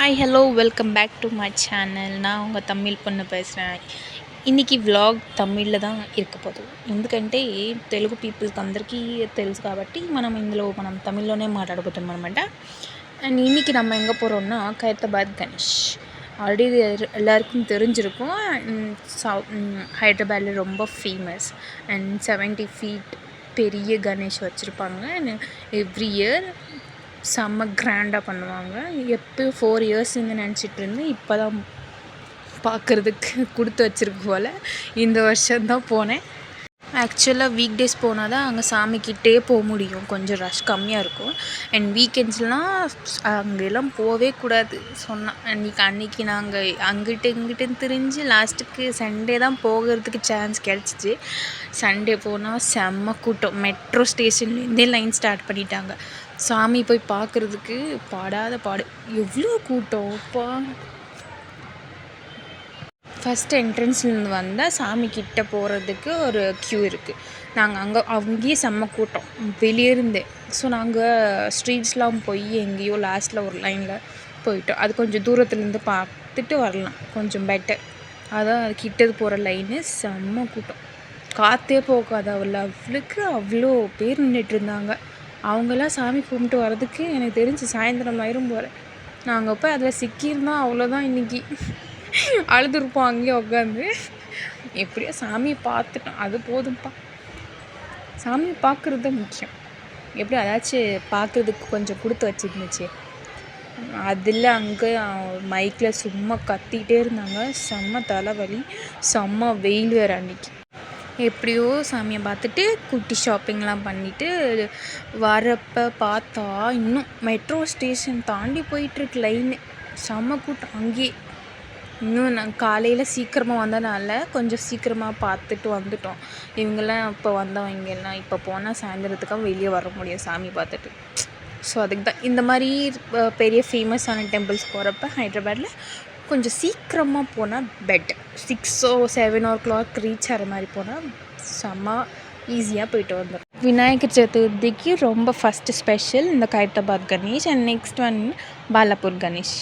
Hi hello welcome back to my channel. நான் உங்கள் தமிழ் பொண்ணு பேசுகிறேன். ఇన్నికి వ్లాగ్ తమిళ్లో தான் இருக்க పోదు. ఎందుకంటే తెలుగు పీపుల్కి అందరికీ తెలుసు కాబట్టి మనం తమిళ్లోనే మాట్లాడబోతున్నాం అనమాట. అండ్ இன்னைக்கு நம்ம எங்கே போகிறோம்னா ఖైరతాబాద్ గణేష్. ஆல்ரெடி எல்லாருக்கும் தெரிஞ்சிருக்கும். ஹைதராபாத்தில் ரொம்ப ஃபேமஸ் அண்ட் 70 ஃபீட் பெரிய கணேஷ் வச்சுருப்பாங்க. அண்ட் எவ்ரி இயர் செம்ம கிராண்டாக பண்ணுவாங்க. எப்போ 4 இயர்ஸ்ன்னு நினச்சிட்டு இருந்தேன். இப்போ தான் பார்க்குறதுக்கு கொடுத்து வச்சுருக்கு போல். இந்த வருஷம்தான் போனேன். ஆக்சுவலாக வீக் டேஸ் போனால் தான் அங்கே சாமிக்கிட்டே போக முடியும். கொஞ்சம் ரஷ் கம்மியாக இருக்கும். அண்ட் வீக்கெண்ட்ஸ்லாம் அங்கெல்லாம் போகவே கூடாது சொன்னால். அன்றைக்கி நாங்கள் இங்கிட்டுன்னு திரிஞ்சு லாஸ்ட்டுக்கு சண்டே தான் போகிறதுக்கு சான்ஸ் கிடச்சிச்சு. சண்டே போனால் செம்ம கூட்டம். மெட்ரோ ஸ்டேஷன்லேருந்தே லைன் ஸ்டார்ட் பண்ணிட்டாங்க. சாமி போய் பார்க்குறதுக்கு பாடாத பாடு. எவ்வளோ கூட்டம் அப்பா! ஃபஸ்ட் என்ட்ரன்ஸ்லேருந்து வந்தால் சாமிக்கிட்ட போகிறதுக்கு ஒரு க்யூ இருக்குது. நாங்கள் அங்கேயே செம்ம கூட்டம் வெளியே இருந்தே. ஸோ நாங்கள் ஸ்ட்ரீட்ஸ்லாம் போய் எங்கேயோ லாஸ்ட்டில் ஒரு லைனில் போயிட்டோம். அது கொஞ்சம் தூரத்துலேருந்து பார்த்துட்டு வரலாம், கொஞ்சம் பெட்டர். அதான் அது கிட்டது போகிற லைனு செம்ம கூட்டம். காற்றே போகாது. அவளுக்கு அவ்வளோ பேர் நின்றுட்டு இருந்தாங்க. அவங்களாம் சாமி கும்பிட்டு வர்றதுக்கு எனக்கு தெரிஞ்சு சாயந்தரம் ஆயிரும் போல். நாங்கள் போய் அதில் சிக்கியிருந்தோம், அவ்வளோதான். இன்றைக்கி அழுதுருப்போம் அங்கேயே உட்காந்து. எப்படியோ சாமியை பார்த்துட்டோம், அது போதும்ப்பா. சாமியை பார்க்குறது தான் முக்கியம். எப்படி அதாச்சும் பார்க்குறதுக்கு கொஞ்சம் கொடுத்து வச்சுருந்துச்சு. அதில் அங்கே மைக்கில் சும்மா கத்திக்கிட்டே இருந்தாங்க. செம்ம தலைவலி, செம்ம வெயில் வேறு அன்றைக்கி. எப்படியோ சாமியை பார்த்துட்டு குட்டி ஷாப்பிங்லாம் பண்ணிவிட்டு வரப்போ பார்த்தா இன்னும் மெட்ரோ ஸ்டேஷன் தாண்டி போயிட்டுருக்கு லைனு. செம்ம கூட்டம் அங்கேயே. இன்னும் நாங்கள் காலையில் சீக்கிரமாக வந்தனால கொஞ்சம் சீக்கிரமாக பார்த்துட்டு வந்துட்டோம். இவங்கெல்லாம் இப்போ வந்தவங்கெல்லாம் இப்போ போனால் சாயந்தரத்துக்காக வெளியே வர முடியும் சாமி பார்த்துட்டு. ஸோ அதுக்கு தான் இந்த மாதிரி பெரிய ஃபேமஸான டெம்பிள்ஸ் போகிறப்ப ஹைதராபாத்தில் கொஞ்சம் சீக்கிரமாக போனால் பெட்டர். 6 or 7 ரீச் ஆகிற மாதிரி போனால் செம்ம ஈஸியாக போயிட்டு வந்துடும். விநாயகர் சதுர்த்திக்கு ரொம்ப ஃபஸ்ட்டு ஸ்பெஷல் இந்த ఖైరతాబాద్ கணேஷ். And next Balapur Ganesh.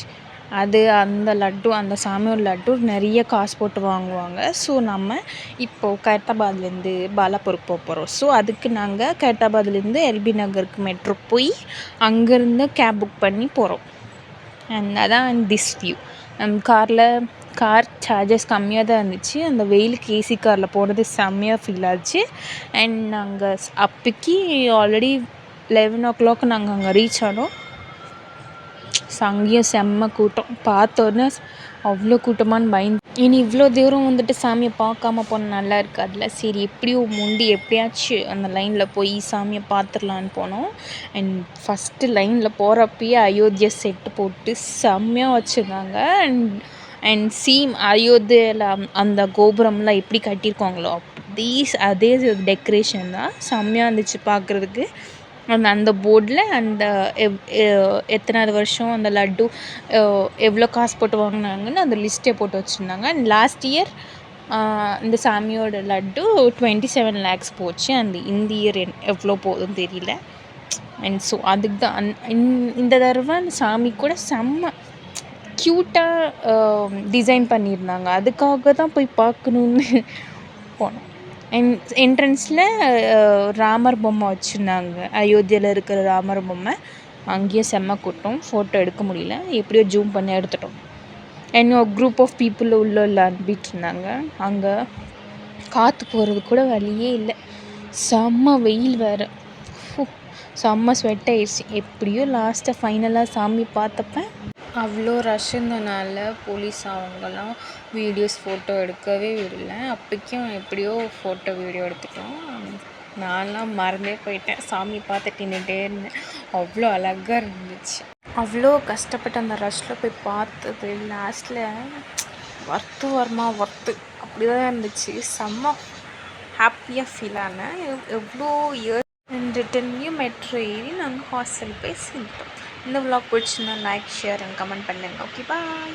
அது அந்த லட்டு, அந்த சாமியோட லட்டு நிறைய காசு போட்டு வாங்குவாங்க. ஸோ நம்ம இப்போது ఖైరతాబాద్லேருந்து பாலாப்பூருக்கு போகிறோம். ஸோ அதுக்கு நாங்கள் ఖైరతాబాద్லேருந்து எல்பி நகருக்கு மெட்ரோ போய் அங்கேருந்து கேப் புக் பண்ணி போகிறோம். அண்ட் அதான் திஸ் வியூ. கார் சார்ஜஸ் கம்மியாக தான் இருந்துச்சு. அந்த வெயிலுக்கு ஏசி காரில் போனது செம்மையாக ஃபீல் ஆச்சு. அண்ட் நாங்கள் அப்போக்கி ஆல்ரெடி 11 நாங்கள் அங்கே ரீச் ஆனோம். அங்கேயும் செம்ம கூட்டம். பார்த்தோன்னே அவ்வளோ கூட்டமானு பயந்து. இனி இவ்வளோ தூரம் வந்துட்டு சாமியை பார்க்காம போனால் நல்லா இருக்காதுல்ல. சரி எப்படியாச்சும் அந்த லைனில் போய் சாமியை பார்த்துடலான்னு போனோம். அண்ட் ஃபஸ்ட்டு லைனில் போகிறப்பயே அயோத்தியா செட்டு போட்டு செம்மையாக வச்சுருந்தாங்க. அண்ட் அயோத்தியில் அந்த கோபுரம்லாம் எப்படி கட்டியிருக்காங்களோ அதே டெக்கரேஷன் தான். செம்மையாக இருந்துச்சு பார்க்குறதுக்கு. அந்த போர்டில் அந்த எத்தனாவது வருஷம் அந்த லட்டு எவ்வளோ காசு போட்டு வாங்கினாங்கன்னு அந்த லிஸ்ட்டே போட்டு வச்சுருந்தாங்க. அண்ட் லாஸ்ட் இயர் இந்த சாமியோட லட்டு 27 lakhs போச்சு. அந்த இந்த இயர் எவ்வளோ போகுதுன்னு தெரியல. அண்ட் ஸோ அதுக்கு தான் இந்த தடவை அந்த சாமி கூட செம்ம க்யூட்டாக டிசைன் பண்ணியிருந்தாங்க. அதுக்காக தான் போய் பார்க்கணுன்னு போனோம். என்ட்ரன்ஸில் ராமர் பொம்மை வச்சுருந்தாங்க. அயோத்தியில் இருக்கிற ராமர் பொம்மை. அங்கேயே செம்ம கூட்டம். ஃபோட்டோ எடுக்க முடியல, எப்படியோ ஜூம் பண்ணி எடுத்துட்டோம். இன்னும் குரூப் ஆஃப் பீப்புள் உள்ள அனுப்பிட்டு இருந்தாங்க. அங்கே காற்று போகிறது கூட வழியே இல்லை. செம்ம வெயில் வேறு. செம்ம ஸ்வெட் ஆயிடுச்சு. எப்படியோ லாஸ்ட்டாக ஃபைனலாக சாமி பார்த்தப்ப அவ்வளோ ரஷ் இருந்தனால போலீஸ் அவங்கெல்லாம் வீடியோஸ் ஃபோட்டோ எடுக்கவே விடல. அப்போக்கும் எப்படியோ ஃபோட்டோ வீடியோ எடுத்துட்டோம். நான்லாம் மறந்தே போயிட்டேன். சாமி பார்த்துட்டு நின்றுட்டே இருந்தேன். அவ்வளோ அழகாக இருந்துச்சு. அவ்வளோ கஷ்டப்பட்டு அந்த ரஷ்ஷில் போய் பார்த்தது லாஸ்ட்டில் ஒர்த்து அப்படி தான் இருந்துச்சு. செம்ம ஹாப்பியாக ஃபீல் ஆனேன். எவ்வளோ இயர் ரிட்டர்ன்லேயும் மெட்ரோ ஏறி நாங்கள் ஹாஸ்டல் போய் சேர்ந்தோம். இந்த vlog பிடிச்சிருந்தா லைக், ஷேர் அண்ட் கமெண்ட் பண்ணுங்கள். ஓகே, பாய்.